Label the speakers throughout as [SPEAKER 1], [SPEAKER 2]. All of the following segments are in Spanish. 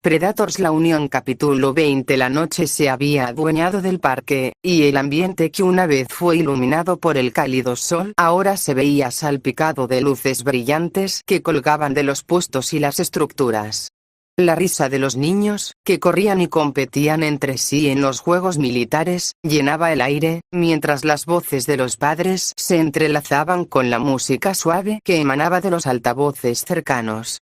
[SPEAKER 1] Predators La Unión Capítulo 20. La noche se había adueñado del parque, y el ambiente que una vez fue iluminado por el cálido sol ahora se veía salpicado de luces brillantes que colgaban de los puestos y las estructuras. La risa de los niños, que corrían y competían entre sí en los juegos militares, llenaba el aire, mientras las voces de los padres se entrelazaban con la música suave que emanaba de los altavoces cercanos.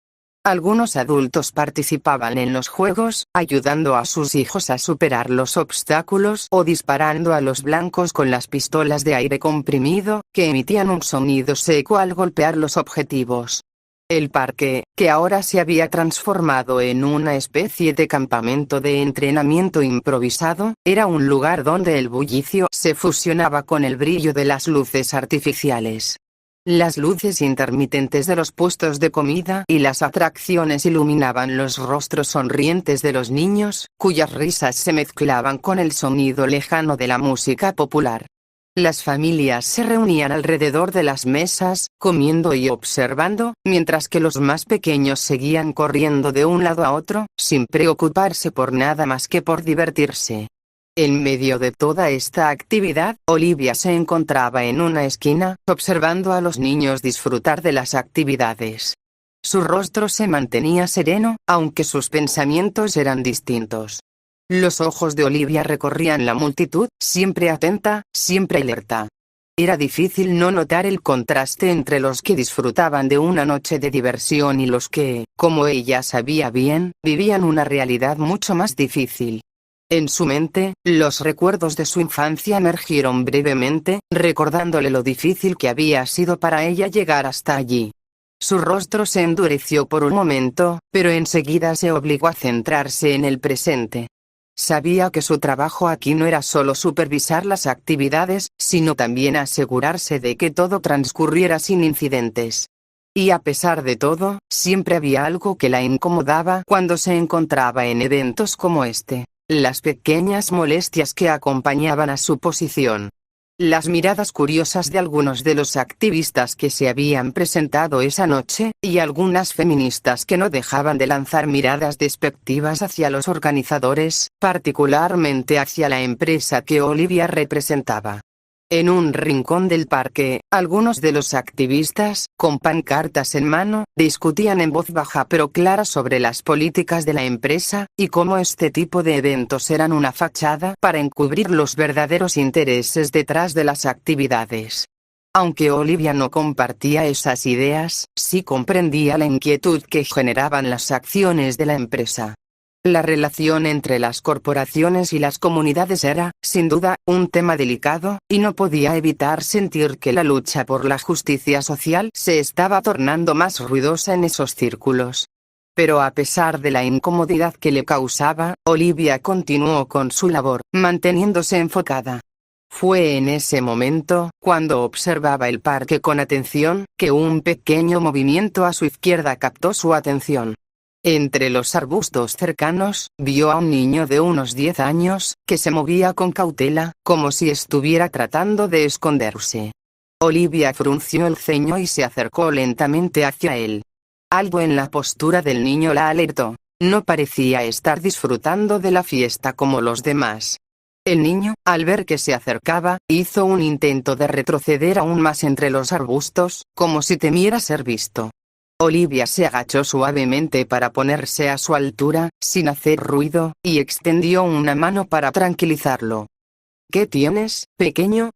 [SPEAKER 1] Algunos adultos participaban en los juegos, ayudando a sus hijos a superar los obstáculos o disparando a los blancos con las pistolas de aire comprimido, que emitían un sonido seco al golpear los objetivos. El parque, que ahora se había transformado en una especie de campamento de entrenamiento improvisado, era un lugar donde el bullicio se fusionaba con el brillo de las luces artificiales. Las luces intermitentes de los puestos de comida y las atracciones iluminaban los rostros sonrientes de los niños, cuyas risas se mezclaban con el sonido lejano de la música popular. Las familias se reunían alrededor de las mesas, comiendo y observando, mientras que los más pequeños seguían corriendo de un lado a otro, sin preocuparse por nada más que por divertirse. En medio de toda esta actividad, Olivia se encontraba en una esquina, observando a los niños disfrutar de las actividades. Su rostro se mantenía sereno, aunque sus pensamientos eran distintos. Los ojos de Olivia recorrían la multitud, siempre atenta, siempre alerta. Era difícil no notar el contraste entre los que disfrutaban de una noche de diversión y los que, como ella sabía bien, vivían una realidad mucho más difícil. En su mente, los recuerdos de su infancia emergieron brevemente, recordándole lo difícil que había sido para ella llegar hasta allí. Su rostro se endureció por un momento, pero enseguida se obligó a centrarse en el presente. Sabía que su trabajo aquí no era solo supervisar las actividades, sino también asegurarse de que todo transcurriera sin incidentes. Y a pesar de todo, siempre había algo que la incomodaba cuando se encontraba en eventos como este. Las pequeñas molestias que acompañaban a su posición. Las miradas curiosas de algunos de los activistas que se habían presentado esa noche, y algunas feministas que no dejaban de lanzar miradas despectivas hacia los organizadores, particularmente hacia la empresa que Olivia representaba. En un rincón del parque, algunos de los activistas, con pancartas en mano, discutían en voz baja pero clara sobre las políticas de la empresa, y cómo este tipo de eventos eran una fachada para encubrir los verdaderos intereses detrás de las actividades. Aunque Olivia no compartía esas ideas, sí comprendía la inquietud que generaban las acciones de la empresa. La relación entre las corporaciones y las comunidades era, sin duda, un tema delicado, y no podía evitar sentir que la lucha por la justicia social se estaba tornando más ruidosa en esos círculos. Pero a pesar de la incomodidad que le causaba, Olivia continuó con su labor, manteniéndose enfocada. Fue en ese momento, cuando observaba el parque con atención, que un pequeño movimiento a su izquierda captó su atención. Entre los arbustos cercanos, vio a un niño de unos 10 años, que se movía con cautela, como si estuviera tratando de esconderse. Olivia frunció el ceño y se acercó lentamente hacia él. Algo en la postura del niño la alertó. No parecía estar disfrutando de la fiesta como los demás. El niño, al ver que se acercaba, hizo un intento de retroceder aún más entre los arbustos, como si temiera ser visto. Olivia se agachó suavemente para ponerse a su altura, sin hacer ruido, y extendió una mano para tranquilizarlo. ¿Qué tienes, pequeño?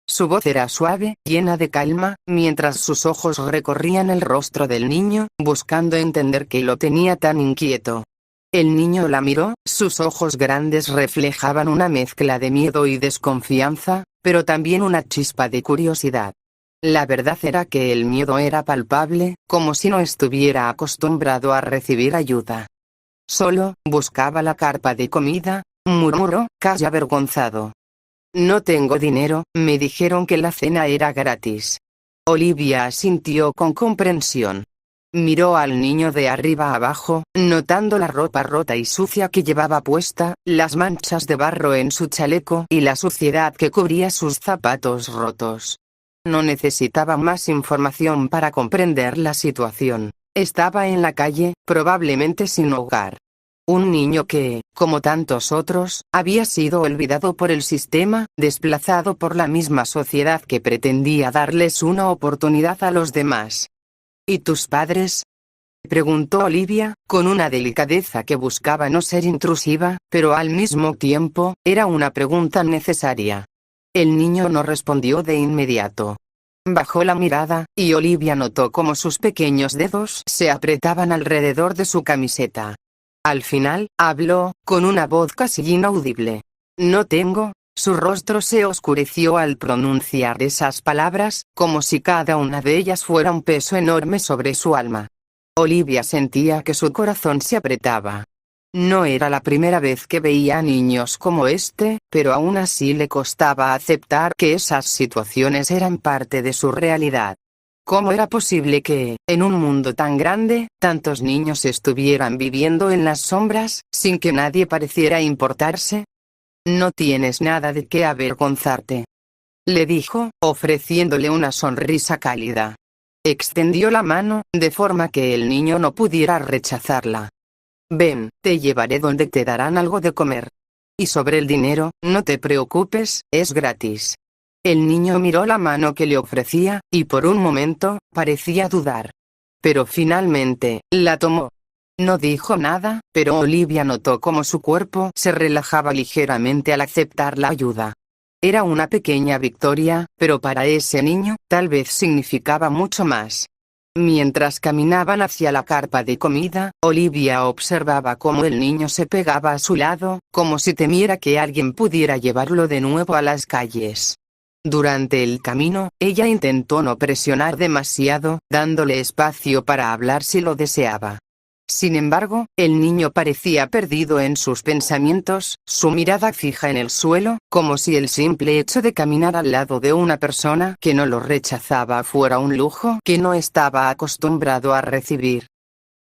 [SPEAKER 1] Su voz era suave, llena de calma, mientras sus ojos recorrían el rostro del niño, buscando entender qué lo tenía tan inquieto. El niño la miró, sus ojos grandes reflejaban una mezcla de miedo y desconfianza, pero también una chispa de curiosidad. La verdad era que el miedo era palpable, como si no estuviera acostumbrado a recibir ayuda. Solo buscaba la carpa de comida, murmuró, casi avergonzado. No tengo dinero, me dijeron que la cena era gratis. Olivia asintió con comprensión. Miró al niño de arriba abajo, notando la ropa rota y sucia que llevaba puesta, las manchas de barro en su chaleco y la suciedad que cubría sus zapatos rotos. No necesitaba más información para comprender la situación. Estaba en la calle, probablemente sin hogar. Un niño que, como tantos otros, había sido olvidado por el sistema, desplazado por la misma sociedad que pretendía darles una oportunidad a los demás. ¿Y tus padres?, preguntó Olivia, con una delicadeza que buscaba no ser intrusiva, pero al mismo tiempo, era una pregunta necesaria. El niño no respondió de inmediato. Bajó la mirada, y Olivia notó cómo sus pequeños dedos se apretaban alrededor de su camiseta. Al final, habló, con una voz casi inaudible. No tengo. Su rostro se oscureció al pronunciar esas palabras, como si cada una de ellas fuera un peso enorme sobre su alma. Olivia sentía que su corazón se apretaba. No era la primera vez que veía a niños como este, pero aún así le costaba aceptar que esas situaciones eran parte de su realidad. ¿Cómo era posible que, en un mundo tan grande, tantos niños estuvieran viviendo en las sombras, sin que nadie pareciera importarse? No tienes nada de qué avergonzarte, le dijo, ofreciéndole una sonrisa cálida. Extendió la mano, de forma que el niño no pudiera rechazarla. Ven, te llevaré donde te darán algo de comer. Y sobre el dinero, no te preocupes, es gratis. El niño miró la mano que le ofrecía, y por un momento, parecía dudar. Pero finalmente, la tomó. No dijo nada, pero Olivia notó cómo su cuerpo se relajaba ligeramente al aceptar la ayuda. Era una pequeña victoria, pero para ese niño, tal vez significaba mucho más. Mientras caminaban hacia la carpa de comida, Olivia observaba cómo el niño se pegaba a su lado, como si temiera que alguien pudiera llevarlo de nuevo a las calles. Durante el camino, ella intentó no presionar demasiado, dándole espacio para hablar si lo deseaba. Sin embargo, el niño parecía perdido en sus pensamientos, su mirada fija en el suelo, como si el simple hecho de caminar al lado de una persona que no lo rechazaba fuera un lujo que no estaba acostumbrado a recibir.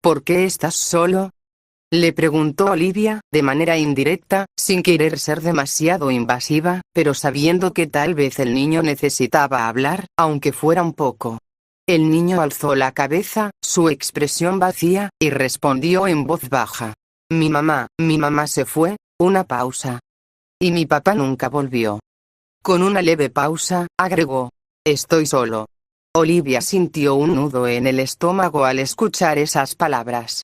[SPEAKER 1] ¿Por qué estás solo?, le preguntó Olivia, de manera indirecta, sin querer ser demasiado invasiva, pero sabiendo que tal vez el niño necesitaba hablar, aunque fuera un poco. El niño alzó la cabeza, su expresión vacía, y respondió en voz baja. Mi mamá se fue. Una pausa. Y mi papá nunca volvió. Con una leve pausa, agregó. Estoy solo. Olivia sintió un nudo en el estómago al escuchar esas palabras.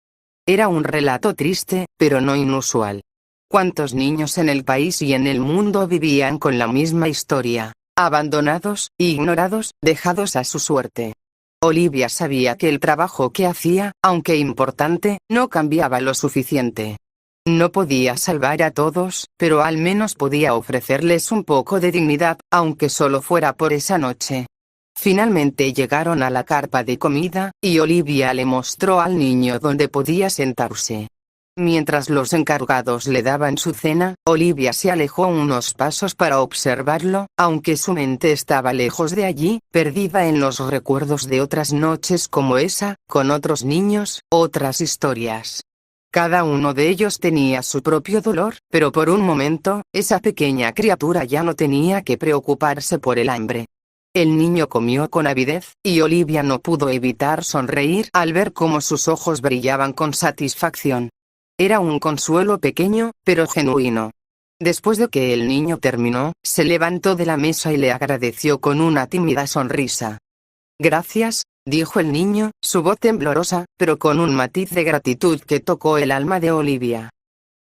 [SPEAKER 1] Era un relato triste, pero no inusual. ¿Cuántos niños en el país y en el mundo vivían con la misma historia? Abandonados, ignorados, dejados a su suerte. Olivia sabía que el trabajo que hacía, aunque importante, no cambiaba lo suficiente. No podía salvar a todos, pero al menos podía ofrecerles un poco de dignidad, aunque solo fuera por esa noche. Finalmente llegaron a la carpa de comida, y Olivia le mostró al niño dónde podía sentarse. Mientras los encargados le daban su cena, Olivia se alejó unos pasos para observarlo, aunque su mente estaba lejos de allí, perdida en los recuerdos de otras noches como esa, con otros niños, otras historias. Cada uno de ellos tenía su propio dolor, pero por un momento, esa pequeña criatura ya no tenía que preocuparse por el hambre. El niño comió con avidez, y Olivia no pudo evitar sonreír al ver cómo sus ojos brillaban con satisfacción. Era un consuelo pequeño, pero genuino. Después de que el niño terminó, se levantó de la mesa y le agradeció con una tímida sonrisa. Gracias, dijo el niño, su voz temblorosa, pero con un matiz de gratitud que tocó el alma de Olivia.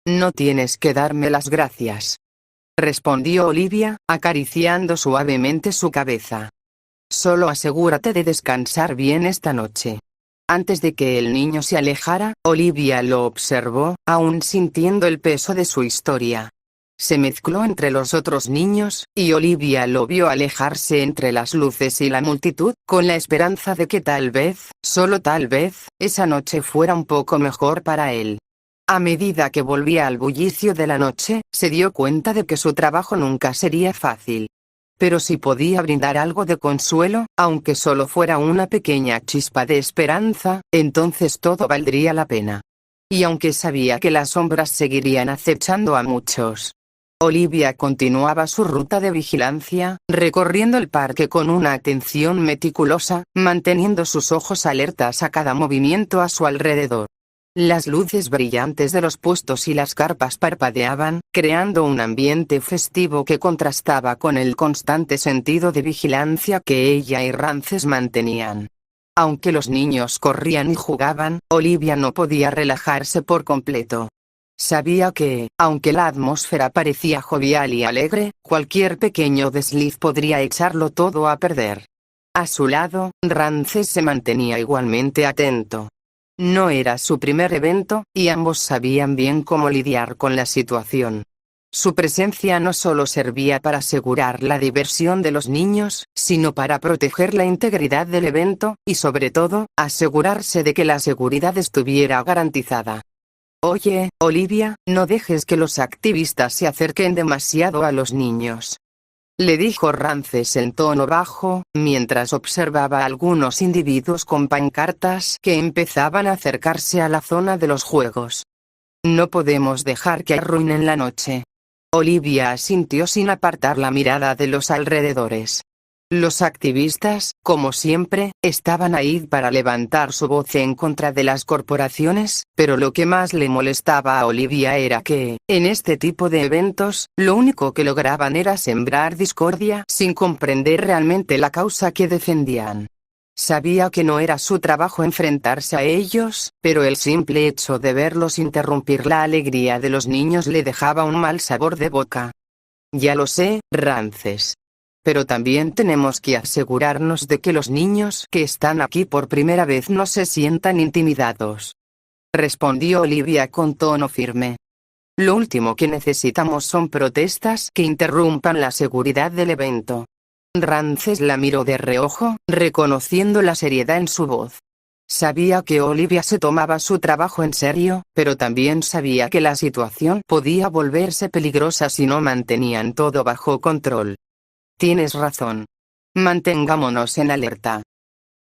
[SPEAKER 1] No tienes que darme las gracias, respondió Olivia, acariciando suavemente su cabeza. Solo asegúrate de descansar bien esta noche. Antes de que el niño se alejara, Olivia lo observó, aún sintiendo el peso de su historia. Se mezcló entre los otros niños, y Olivia lo vio alejarse entre las luces y la multitud, con la esperanza de que tal vez, solo tal vez, esa noche fuera un poco mejor para él. A medida que volvía al bullicio de la noche, se dio cuenta de que su trabajo nunca sería fácil. Pero si podía brindar algo de consuelo, aunque solo fuera una pequeña chispa de esperanza, entonces todo valdría la pena. Y aunque sabía que las sombras seguirían acechando a muchos, Olivia continuaba su ruta de vigilancia, recorriendo el parque con una atención meticulosa, manteniendo sus ojos alertas a cada movimiento a su alrededor. Las luces brillantes de los puestos y las carpas parpadeaban, creando un ambiente festivo que contrastaba con el constante sentido de vigilancia que ella y Rances mantenían. Aunque los niños corrían y jugaban, Olivia no podía relajarse por completo. Sabía que, aunque la atmósfera parecía jovial y alegre, cualquier pequeño desliz podría echarlo todo a perder. A su lado, Rances se mantenía igualmente atento. No era su primer evento, y ambos sabían bien cómo lidiar con la situación. Su presencia no solo servía para asegurar la diversión de los niños, sino para proteger la integridad del evento, y sobre todo, asegurarse de que la seguridad estuviera garantizada. Oye, Olivia, no dejes que los activistas se acerquen demasiado a los niños, le dijo Rances en tono bajo, mientras observaba a algunos individuos con pancartas que empezaban a acercarse a la zona de los juegos. No podemos dejar que arruinen la noche. Olivia asintió sin apartar la mirada de los alrededores. Los activistas, como siempre, estaban ahí para levantar su voz en contra de las corporaciones, pero lo que más le molestaba a Olivia era que, en este tipo de eventos, lo único que lograban era sembrar discordia sin comprender realmente la causa que defendían. Sabía que no era su trabajo enfrentarse a ellos, pero el simple hecho de verlos interrumpir la alegría de los niños le dejaba un mal sabor de boca. Ya lo sé, Rances. Pero también tenemos que asegurarnos de que los niños que están aquí por primera vez no se sientan intimidados, respondió Olivia con tono firme. Lo último que necesitamos son protestas que interrumpan la seguridad del evento. Rances la miró de reojo, reconociendo la seriedad en su voz. Sabía que Olivia se tomaba su trabajo en serio, pero también sabía que la situación podía volverse peligrosa si no mantenían todo bajo control. Tienes razón. Mantengámonos en alerta.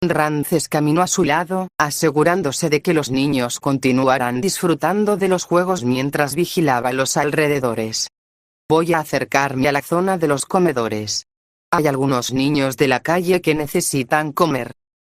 [SPEAKER 1] Rances caminó a su lado, asegurándose de que los niños continuaran disfrutando de los juegos mientras vigilaba los alrededores. Voy a acercarme a la zona de los comedores. Hay algunos niños de la calle que necesitan comer.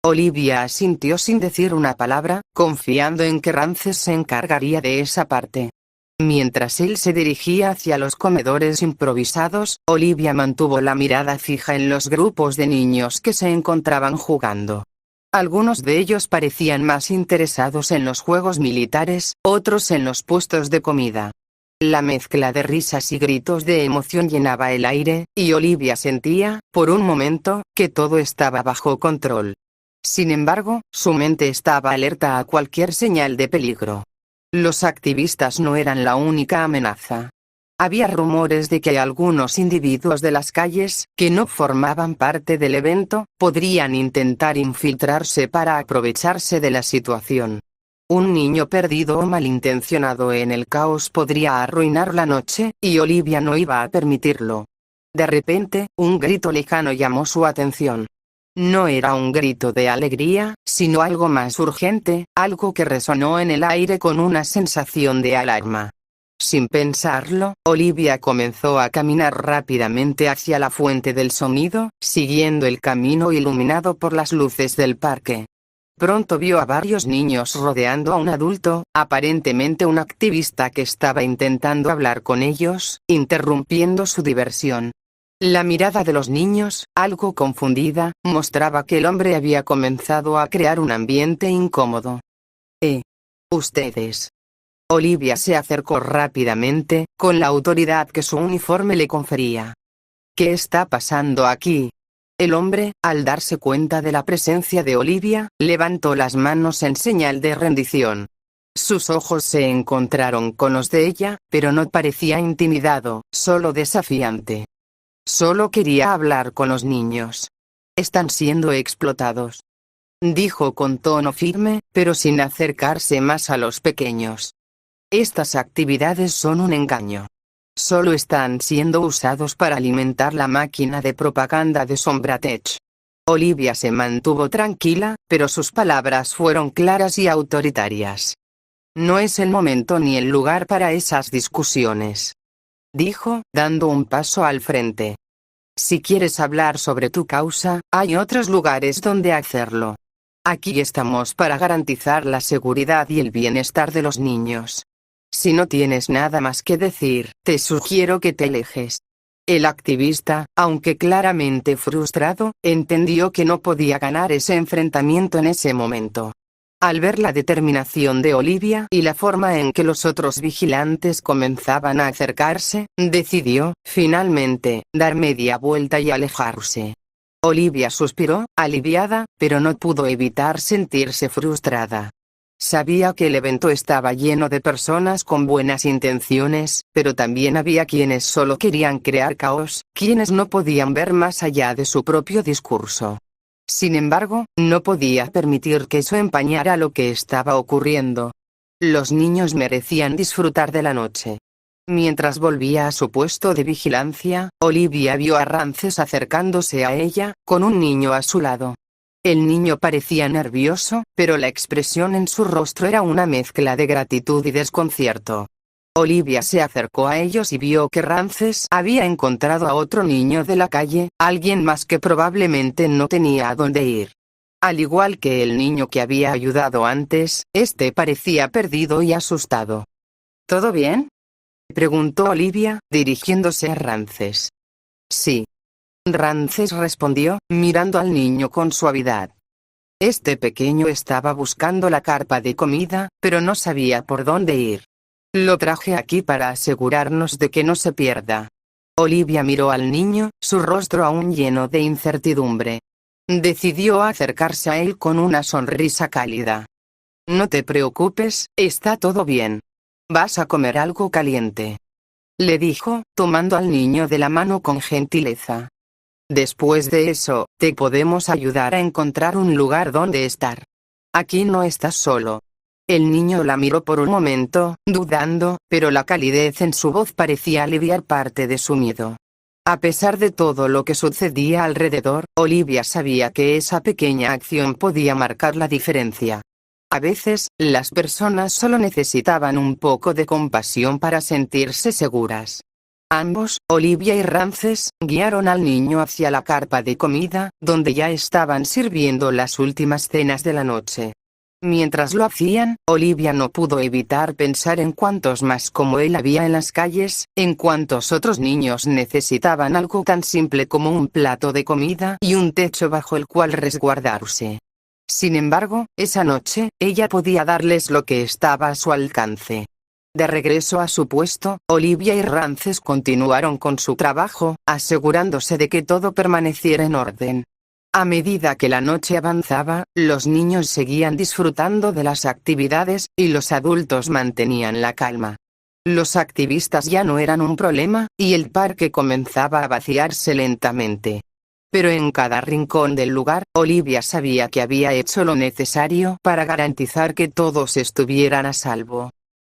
[SPEAKER 1] Olivia asintió sin decir una palabra, confiando en que Rances se encargaría de esa parte. Mientras él se dirigía hacia los comedores improvisados, Olivia mantuvo la mirada fija en los grupos de niños que se encontraban jugando. Algunos de ellos parecían más interesados en los juegos militares, otros en los puestos de comida. La mezcla de risas y gritos de emoción llenaba el aire, y Olivia sentía, por un momento, que todo estaba bajo control. Sin embargo, su mente estaba alerta a cualquier señal de peligro. Los activistas no eran la única amenaza. Había rumores de que algunos individuos de las calles, que no formaban parte del evento, podrían intentar infiltrarse para aprovecharse de la situación. Un niño perdido o malintencionado en el caos podría arruinar la noche, y Olivia no iba a permitirlo. De repente, un grito lejano llamó su atención. No era un grito de alegría, sino algo más urgente, algo que resonó en el aire con una sensación de alarma. Sin pensarlo, Olivia comenzó a caminar rápidamente hacia la fuente del sonido, siguiendo el camino iluminado por las luces del parque. Pronto vio a varios niños rodeando a un adulto, aparentemente un activista que estaba intentando hablar con ellos, interrumpiendo su diversión. La mirada de los niños, algo confundida, mostraba que el hombre había comenzado a crear un ambiente incómodo. Ustedes. Olivia se acercó rápidamente, con la autoridad que su uniforme le confería. ¿Qué está pasando aquí? El hombre, al darse cuenta de la presencia de Olivia, levantó las manos en señal de rendición. Sus ojos se encontraron con los de ella, pero no parecía intimidado, solo desafiante. Solo quería hablar con los niños. Están siendo explotados, dijo con tono firme, pero sin acercarse más a los pequeños. Estas actividades son un engaño. Solo están siendo usados para alimentar la máquina de propaganda de Sombratech. Olivia se mantuvo tranquila, pero sus palabras fueron claras y autoritarias. No es el momento ni el lugar para esas discusiones, dijo, dando un paso al frente. Si quieres hablar sobre tu causa, hay otros lugares donde hacerlo. Aquí estamos para garantizar la seguridad y el bienestar de los niños. Si no tienes nada más que decir, te sugiero que te alejes. El activista, aunque claramente frustrado, entendió que no podía ganar ese enfrentamiento en ese momento. Al ver la determinación de Olivia y la forma en que los otros vigilantes comenzaban a acercarse, decidió, finalmente, dar media vuelta y alejarse. Olivia suspiró, aliviada, pero no pudo evitar sentirse frustrada. Sabía que el evento estaba lleno de personas con buenas intenciones, pero también había quienes solo querían crear caos, quienes no podían ver más allá de su propio discurso. Sin embargo, no podía permitir que eso empañara lo que estaba ocurriendo. Los niños merecían disfrutar de la noche. Mientras volvía a su puesto de vigilancia, Olivia vio a Rances acercándose a ella, con un niño a su lado. El niño parecía nervioso, pero la expresión en su rostro era una mezcla de gratitud y desconcierto. Olivia se acercó a ellos y vio que Rances había encontrado a otro niño de la calle, alguien más que probablemente no tenía a dónde ir. Al igual que el niño que había ayudado antes, este parecía perdido y asustado. ¿Todo bien?, preguntó Olivia, dirigiéndose a Rances. Sí. Rances respondió, mirando al niño con suavidad. Este pequeño estaba buscando la carpa de comida, pero no sabía por dónde ir. Lo traje aquí para asegurarnos de que no se pierda. Olivia miró al niño, su rostro aún lleno de incertidumbre. Decidió acercarse a él con una sonrisa cálida. No te preocupes, está todo bien. ¿Vas a comer algo caliente?, le dijo, tomando al niño de la mano con gentileza. Después de eso, te podemos ayudar a encontrar un lugar donde estar. Aquí no estás solo. El niño la miró por un momento, dudando, pero la calidez en su voz parecía aliviar parte de su miedo. A pesar de todo lo que sucedía alrededor, Olivia sabía que esa pequeña acción podía marcar la diferencia. A veces, las personas solo necesitaban un poco de compasión para sentirse seguras. Ambos, Olivia y Rances, guiaron al niño hacia la carpa de comida, donde ya estaban sirviendo las últimas cenas de la noche. Mientras lo hacían, Olivia no pudo evitar pensar en cuántos más como él había en las calles, en cuántos otros niños necesitaban algo tan simple como un plato de comida y un techo bajo el cual resguardarse. Sin embargo, esa noche, ella podía darles lo que estaba a su alcance. De regreso a su puesto, Olivia y Rances continuaron con su trabajo, asegurándose de que todo permaneciera en orden. A medida que la noche avanzaba, los niños seguían disfrutando de las actividades, y los adultos mantenían la calma. Los activistas ya no eran un problema, y el parque comenzaba a vaciarse lentamente. Pero en cada rincón del lugar, Olivia sabía que había hecho lo necesario para garantizar que todos estuvieran a salvo.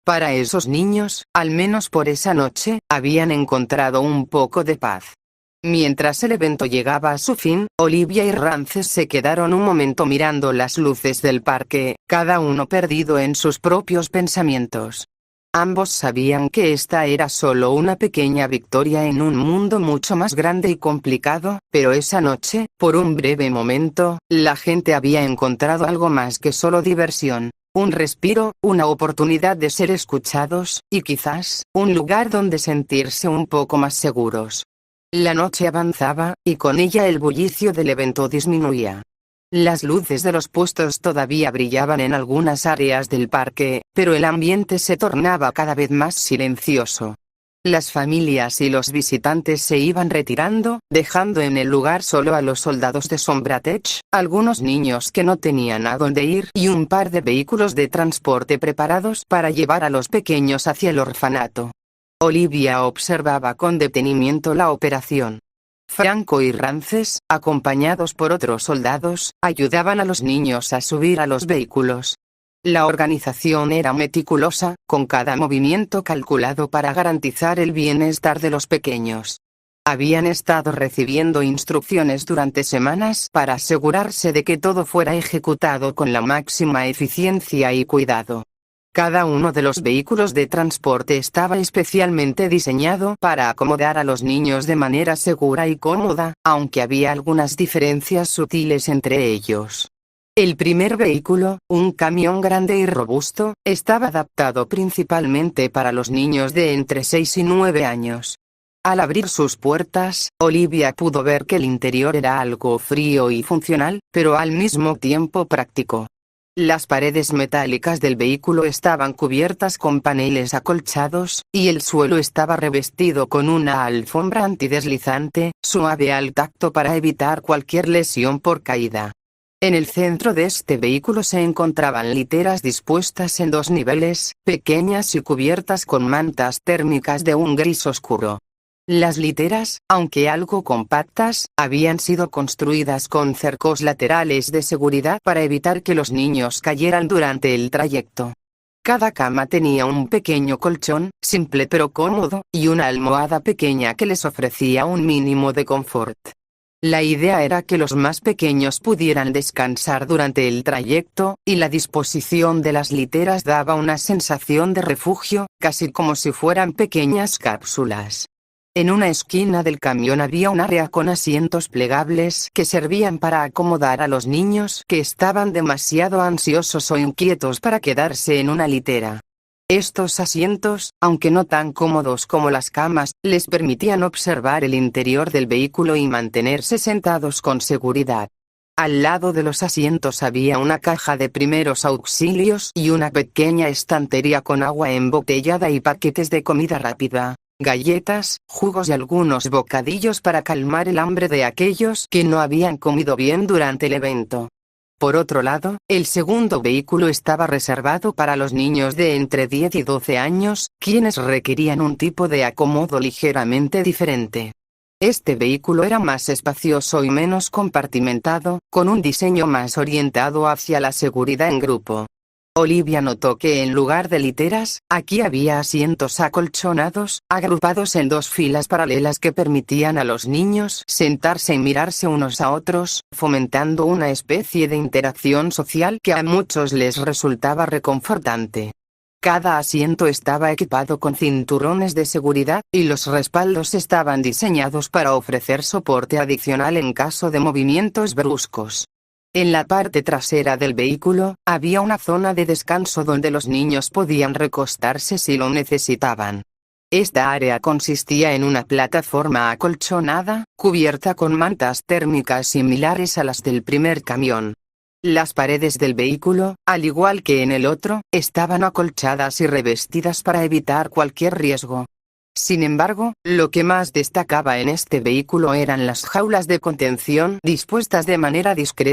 [SPEAKER 1] Para esos niños, al menos por esa noche, habían encontrado un poco de paz. Mientras el evento llegaba a su fin, Olivia y Rances se quedaron un momento mirando las luces del parque, cada uno perdido en sus propios pensamientos. Ambos sabían que esta era solo una pequeña victoria en un mundo mucho más grande y complicado, pero esa noche, por un breve momento, la gente había encontrado algo más que solo diversión. Un respiro, una oportunidad de ser escuchados, y quizás, un lugar donde sentirse un poco más seguros. La noche avanzaba, y con ella el bullicio del evento disminuía. Las luces de los puestos todavía brillaban en algunas áreas del parque, pero el ambiente se tornaba cada vez más silencioso. Las familias y los visitantes se iban retirando, dejando en el lugar solo a los soldados de Sombratech, algunos niños que no tenían a dónde ir y un par de vehículos de transporte preparados para llevar a los pequeños hacia el orfanato. Olivia observaba con detenimiento la operación. Franco y Rances, acompañados por otros soldados, ayudaban a los niños a subir a los vehículos. La organización era meticulosa, con cada movimiento calculado para garantizar el bienestar de los pequeños. Habían estado recibiendo instrucciones durante semanas para asegurarse de que todo fuera ejecutado con la máxima eficiencia y cuidado. Cada uno de los vehículos de transporte estaba especialmente diseñado para acomodar a los niños de manera segura y cómoda, aunque había algunas diferencias sutiles entre ellos. El primer vehículo, un camión grande y robusto, estaba adaptado principalmente para los niños de entre 6 y 9 años. Al abrir sus puertas, Olivia pudo ver que el interior era algo frío y funcional, pero al mismo tiempo práctico. Las paredes metálicas del vehículo estaban cubiertas con paneles acolchados, y el suelo estaba revestido con una alfombra antideslizante, suave al tacto para evitar cualquier lesión por caída. En el centro de este vehículo se encontraban literas dispuestas en 2 niveles, pequeñas y cubiertas con mantas térmicas de un gris oscuro. Las literas, aunque algo compactas, habían sido construidas con cercos laterales de seguridad para evitar que los niños cayeran durante el trayecto. Cada cama tenía un pequeño colchón, simple pero cómodo, y una almohada pequeña que les ofrecía un mínimo de confort. La idea era que los más pequeños pudieran descansar durante el trayecto, y la disposición de las literas daba una sensación de refugio, casi como si fueran pequeñas cápsulas. En una esquina del camión había un área con asientos plegables que servían para acomodar a los niños que estaban demasiado ansiosos o inquietos para quedarse en una litera. Estos asientos, aunque no tan cómodos como las camas, les permitían observar el interior del vehículo y mantenerse sentados con seguridad. Al lado de los asientos había una caja de primeros auxilios y una pequeña estantería con agua embotellada y paquetes de comida rápida, galletas, jugos y algunos bocadillos para calmar el hambre de aquellos que no habían comido bien durante el evento. Por otro lado, el segundo vehículo estaba reservado para los niños de entre 10 y 12 años, quienes requerían un tipo de acomodo ligeramente diferente. Este vehículo era más espacioso y menos compartimentado, con un diseño más orientado hacia la seguridad en grupo. Olivia notó que en lugar de literas, aquí había asientos acolchonados, agrupados en 2 filas paralelas que permitían a los niños sentarse y mirarse unos a otros, fomentando una especie de interacción social que a muchos les resultaba reconfortante. Cada asiento estaba equipado con cinturones de seguridad, y los respaldos estaban diseñados para ofrecer soporte adicional en caso de movimientos bruscos. En la parte trasera del vehículo, había una zona de descanso donde los niños podían recostarse si lo necesitaban. Esta área consistía en una plataforma acolchonada, cubierta con mantas térmicas similares a las del primer camión. Las paredes del vehículo, al igual que en el otro, estaban acolchadas y revestidas para evitar cualquier riesgo. Sin embargo, lo que más destacaba en este vehículo eran las jaulas de contención dispuestas de manera discreta